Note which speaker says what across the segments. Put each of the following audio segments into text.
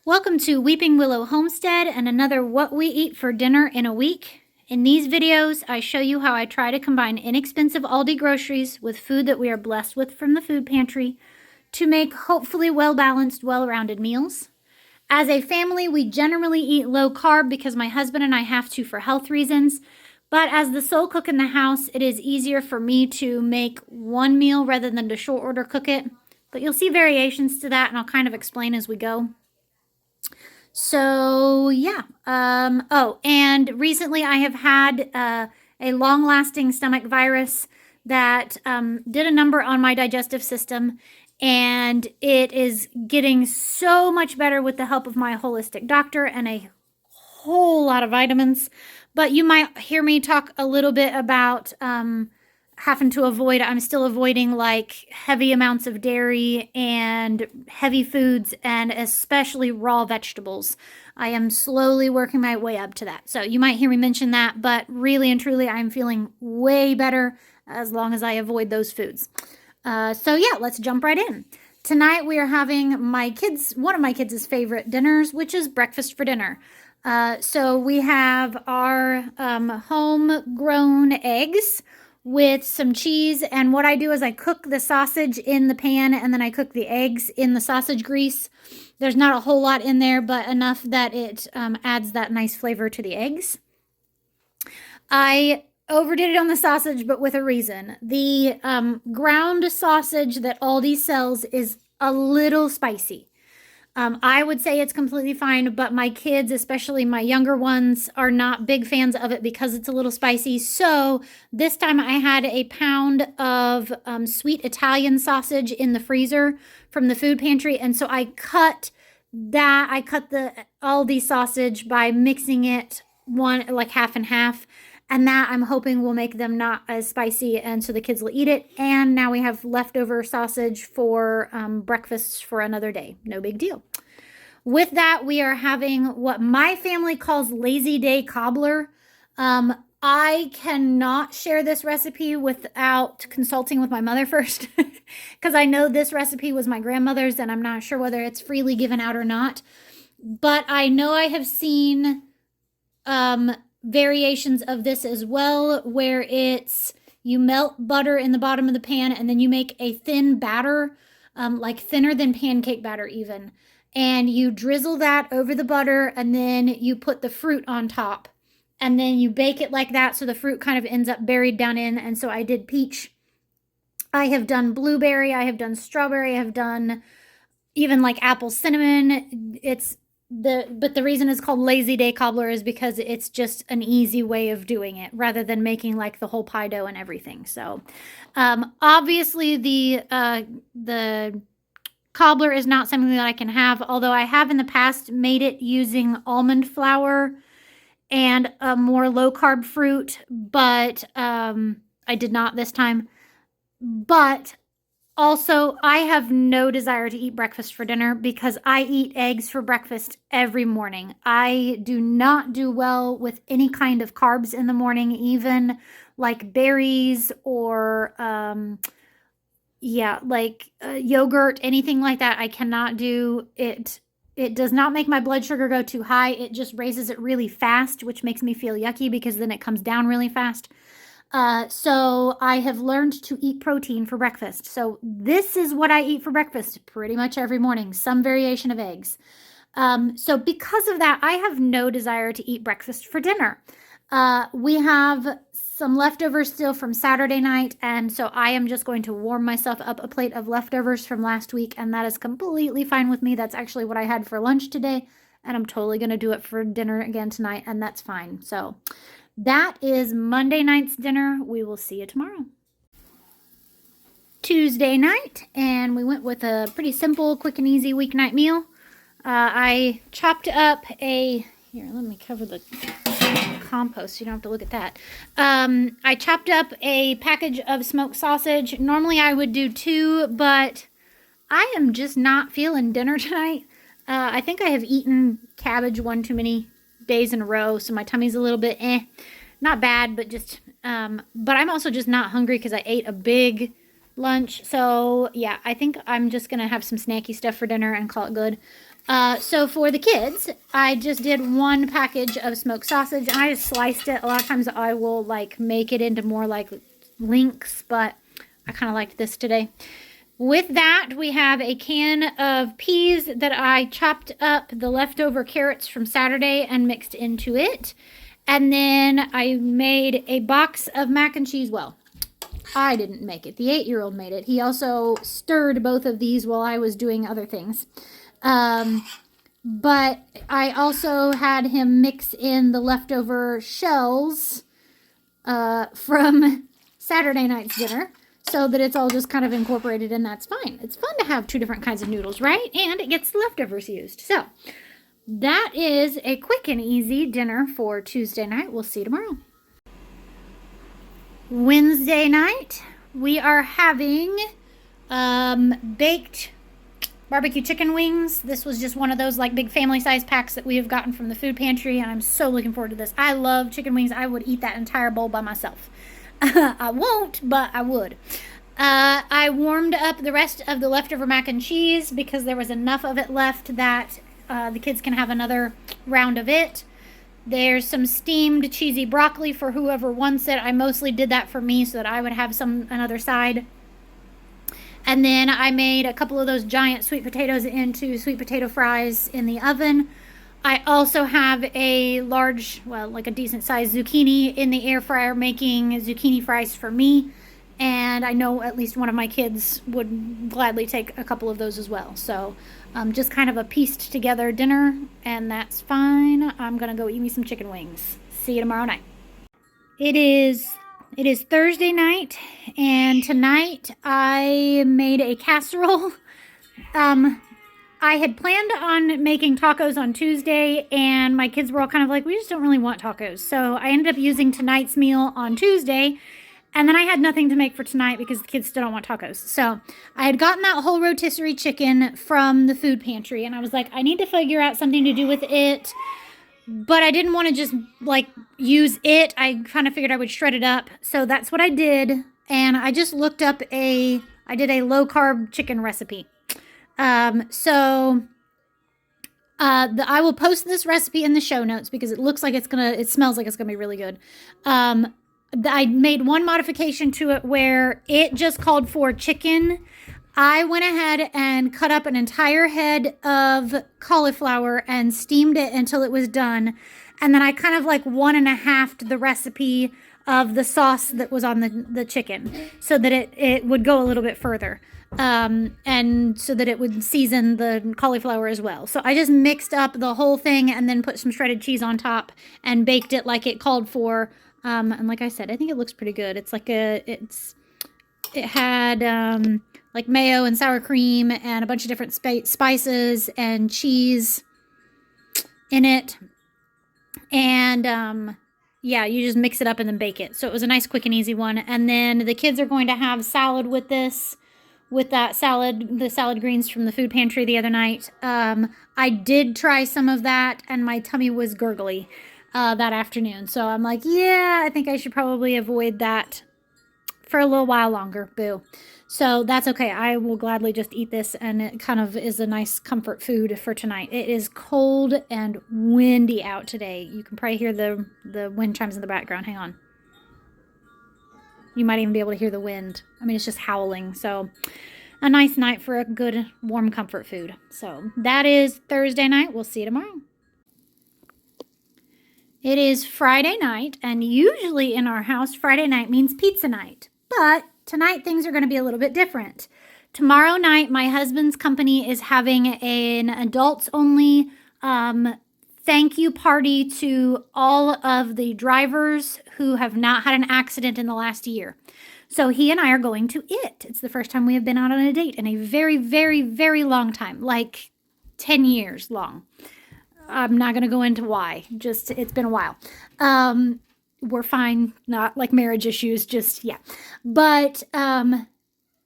Speaker 1: Welcome to Weeping Willow Homestead and another What We Eat for Dinner in a Week. In these videos, I show you how I try to combine inexpensive Aldi groceries with food that we are blessed with from the food pantry to make hopefully well-balanced, well-rounded meals. As a family, we generally eat low carb because my husband and I have to for health reasons. But as the sole cook in the house, it is easier for me to make one meal rather than to short order cook it. But you'll see variations to that, and I'll kind of explain as we go. So yeah, oh, and recently I have had a long-lasting stomach virus that did a number on my digestive system, and it is getting so much better with the help of my holistic doctor and a whole lot of vitamins. But you might hear me talk a little bit about having to avoid, I'm still avoiding like heavy amounts of dairy and heavy foods and especially raw vegetables. I am slowly working my way up to that. So you might hear me mention that, but really and truly I'm feeling way better as long as I avoid those foods. So yeah, let's jump right in. Tonight we are having one of my kids' favorite dinners, which is breakfast for dinner. So we have our homegrown eggs with some cheese, and what I do is I cook the sausage in the pan and then I cook the eggs in the sausage grease. There's not a whole lot in there, but enough that it adds that nice flavor to the eggs. I overdid it on the sausage, but with a reason. The ground sausage that Aldi sells is a little spicy. I would say it's completely fine, but my kids, especially my younger ones, are not big fans of it because it's a little spicy. So this time I had a pound of sweet Italian sausage in the freezer from the food pantry. And so I cut the Aldi sausage by mixing it like half and half. And that I'm hoping will make them not as spicy, and so the kids will eat it. And now we have leftover sausage for breakfast for another day. No big deal. With that, we are having what my family calls lazy day cobbler. I cannot share this recipe without consulting with my mother first, because I know this recipe was my grandmother's, and I'm not sure whether it's freely given out or not. But I know I have seen variations of this as well, where it's you melt butter in the bottom of the pan and then you make a thin batter, like thinner than pancake batter even, and you drizzle that over the butter and then you put the fruit on top and then you bake it like that so the fruit kind of ends up buried down in. And so I did peach, I have done blueberry, I have done strawberry, I have done even like apple cinnamon. But the reason it's called lazy day cobbler is because it's just an easy way of doing it rather than making like the whole pie dough and everything. So obviously the cobbler is not something that I can have, although I have in the past made it using almond flour and a more low carb fruit, but I did not this time. But also, I have no desire to eat breakfast for dinner because I eat eggs for breakfast every morning. I do not do well with any kind of carbs in the morning, even like berries or, yogurt, anything like that. I cannot do it. It does not make my blood sugar go too high. It just raises it really fast, which makes me feel yucky because then it comes down really fast. So I have learned to eat protein for breakfast. So this is what I eat for breakfast pretty much every morning, some variation of eggs. So because of that, I have no desire to eat breakfast for dinner. We have some leftovers still from Saturday night, and so I am just going to warm myself up a plate of leftovers from last week, and that is completely fine with me. That's actually what I had for lunch today, and I'm totally going to do it for dinner again tonight, and that's fine. So that is Monday night's dinner. We will see you tomorrow. Tuesday night, and we went with a pretty simple, quick and easy weeknight meal. I chopped up here, let me cover the compost so you don't have to look at that. I chopped up a package of smoked sausage. Normally I would do 2, but I am just not feeling dinner tonight. I think I have eaten cabbage one too many days in a row, so my tummy's a little bit not bad, but just but I'm also just not hungry because I ate a big lunch. So yeah, I think I'm just gonna have some snacky stuff for dinner and call it good. So for the kids, I just did one package of smoked sausage, and I just sliced it. A lot of times I will like make it into more like links, but I kind of liked this today. With that, we have a can of peas that I chopped up the leftover carrots from Saturday and mixed into it. And then I made a box of mac and cheese. Well, I didn't make it. The 8-year-old made it. He also stirred both of these while I was doing other things. But I also had him mix in the leftover shells from Saturday night's dinner so that it's all just kind of incorporated, and that's fine. It's fun to have 2 different kinds of noodles, right? And it gets the leftovers used. So that is a quick and easy dinner for Tuesday night. We'll see you tomorrow. Wednesday night, we are having baked barbecue chicken wings. This was just one of those like big family size packs that we have gotten from the food pantry, and I'm so looking forward to this. I love chicken wings. I would eat that entire bowl by myself. I won't, but I would. I warmed up the rest of the leftover mac and cheese because there was enough of it left that the kids can have another round of it. There's some steamed cheesy broccoli for whoever wants it. I mostly did that for me so that I would have another side. And then I made a couple of those giant sweet potatoes into sweet potato fries in the oven. I also have a large, well, like a decent sized zucchini in the air fryer making zucchini fries for me. And I know at least one of my kids would gladly take a couple of those as well. So just kind of a pieced together dinner, and that's fine. I'm going to go eat me some chicken wings. See you tomorrow night. It is Thursday night, and tonight I made a casserole. I had planned on making tacos on Tuesday, and my kids were all kind of like, we just don't really want tacos. So I ended up using tonight's meal on Tuesday, and then I had nothing to make for tonight because the kids still don't want tacos. So I had gotten that whole rotisserie chicken from the food pantry, and I was like, I need to figure out something to do with it. But I didn't want to just like use it. I kind of figured I would shred it up. So that's what I did. And I just looked up I did a low carb chicken recipe. I will post this recipe in the show notes because it smells like it's gonna be really good. I made one modification to it where it just called for chicken. I went ahead and cut up an entire head of cauliflower and steamed it until it was done. And then I kind of like 1.5'd the recipe of the sauce that was on the chicken so that it would go a little bit further. And so that it would season the cauliflower as well. So I just mixed up the whole thing and then put some shredded cheese on top and baked it like it called for. And like I said, I think it looks pretty good. It's like it had like mayo and sour cream and a bunch of different spices and cheese in it. And yeah, you just mix it up and then bake it. So it was a nice, quick, and easy one. And then the kids are going to have salad with this, with that salad, the salad greens from the food pantry the other night. I did try some of that, and my tummy was gurgly that afternoon. So I'm like, yeah, I think I should probably avoid that for a little while longer. Boo. So that's okay. I will gladly just eat this, and it kind of is a nice comfort food for tonight. It is cold and windy out today. You can probably hear the wind chimes in the background. Hang on. You might even be able to hear the wind. I mean, it's just howling. So a nice night for a good, warm comfort food. So that is Thursday night. We'll see you tomorrow. It is Friday night, and usually in our house, Friday night means pizza night. But tonight, things are going to be a little bit different. Tomorrow night, my husband's company is having an adults-only thank you party to all of the drivers who have not had an accident in the last year. So he and I are going to it. It's the first time we have been out on a date in a very, very, very long time, like 10 years long. I'm not going to go into why. Just, it's been a while. We're fine. Not like marriage issues. Just, yeah. But,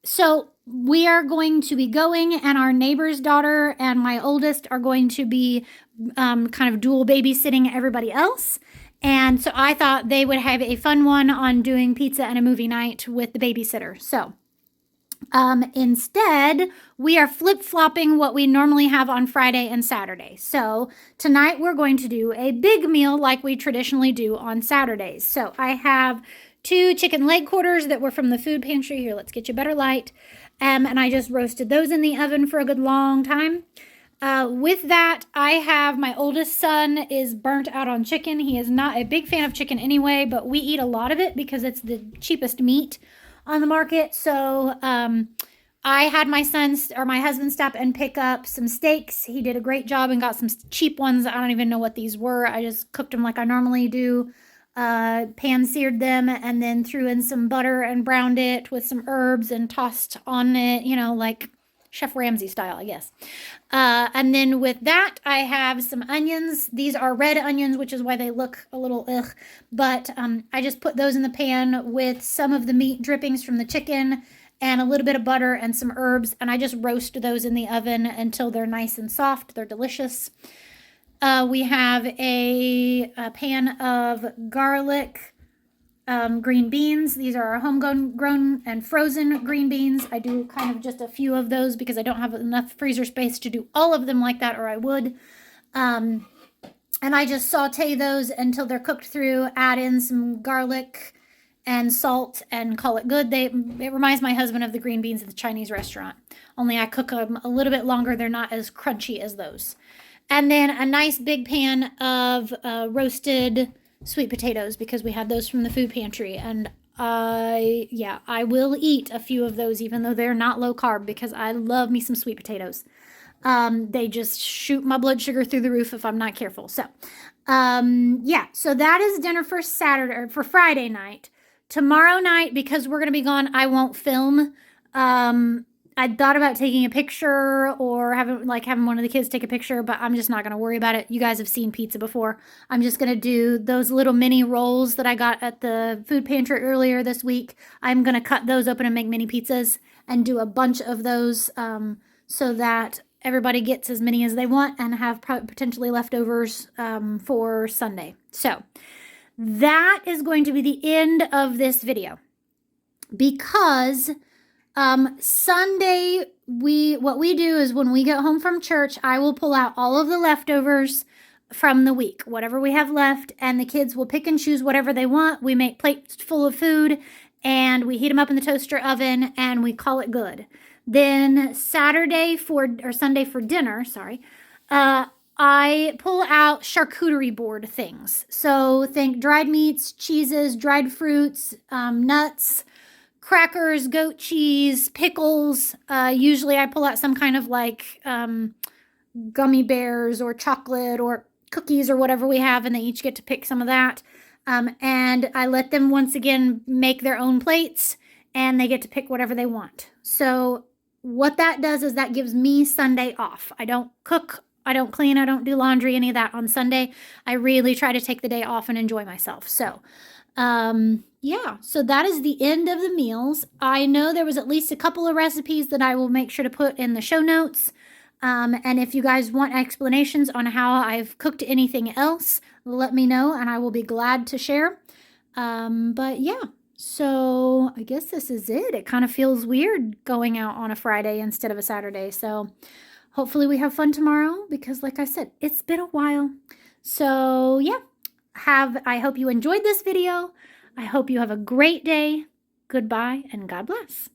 Speaker 1: so we are going to be going, and our neighbor's daughter and my oldest are going to be kind of dual babysitting everybody else. And so I thought they would have a fun one on doing pizza and a movie night with the babysitter. So Instead, we are flip-flopping what we normally have on Friday and Saturday. So tonight we're going to do a big meal like we traditionally do on Saturdays. So I have 2 chicken leg quarters that were from the food pantry. Here, let's get you better light. And I just roasted those in the oven for a good long time. With that, I have my oldest son is burnt out on chicken. He is not a big fan of chicken anyway, but we eat a lot of it because it's the cheapest meat on the market. So I had my husband stop and pick up some steaks. He did a great job and got some cheap ones. I don't even know what these were. I just cooked them like I normally do. Pan seared them and then threw in some butter and browned it with some herbs and tossed on it, like Chef Ramsay style, I guess. And then with that, I have some onions. These are red onions, which is why they look a little ugh. But I just put those in the pan with some of the meat drippings from the chicken and a little bit of butter and some herbs. And I just roast those in the oven until they're nice and soft. They're delicious. We have a pan of garlic, green beans. These are our homegrown and frozen green beans. I do kind of just a few of those because I don't have enough freezer space to do all of them like that, or I would. And I just saute those until they're cooked through, add in some garlic and salt and call it good. It reminds my husband of the green beans at the Chinese restaurant, only I cook them a little bit longer. They're not as crunchy as those. And then a nice big pan of roasted sweet potatoes because we had those from the food pantry. And I will eat a few of those even though they're not low carb because I love me some sweet potatoes. They just shoot my blood sugar through the roof if I'm not careful. So, so that is dinner for Saturday or for Friday night. Tomorrow night, because we're going to be gone, I won't film. I thought about taking a picture or having one of the kids take a picture, but I'm just not going to worry about it. You guys have seen pizza before. I'm just going to do those little mini rolls that I got at the food pantry earlier this week. I'm going to cut those open and make mini pizzas and do a bunch of those so that everybody gets as many as they want and have potentially leftovers for Sunday. So that is going to be the end of this video because Sunday, what we do is when we get home from church, I will pull out all of the leftovers from the week, whatever we have left, and the kids will pick and choose whatever they want. We make plates full of food and we heat them up in the toaster oven and we call it good. Then Sunday for dinner, I pull out charcuterie board things. So think dried meats, cheeses, dried fruits, nuts, crackers, goat cheese, pickles. Usually I pull out some kind of gummy bears or chocolate or cookies or whatever we have, and they each get to pick some of that. And I let them once again make their own plates, and they get to pick whatever they want. So what that does is that gives me Sunday off. I don't cook, I don't clean, I don't do laundry, any of that on Sunday. I really try to take the day off and enjoy myself. So, so that is the end of the meals. I know there was at least a couple of recipes that I will make sure to put in the show notes. And if you guys want explanations on how I've cooked anything else, let me know and I will be glad to share. So I guess this is it. It kind of feels weird going out on a Friday instead of a Saturday. So hopefully we have fun tomorrow because like I said, it's been a while. So I hope you enjoyed this video. I hope you have a great day. Goodbye and God bless.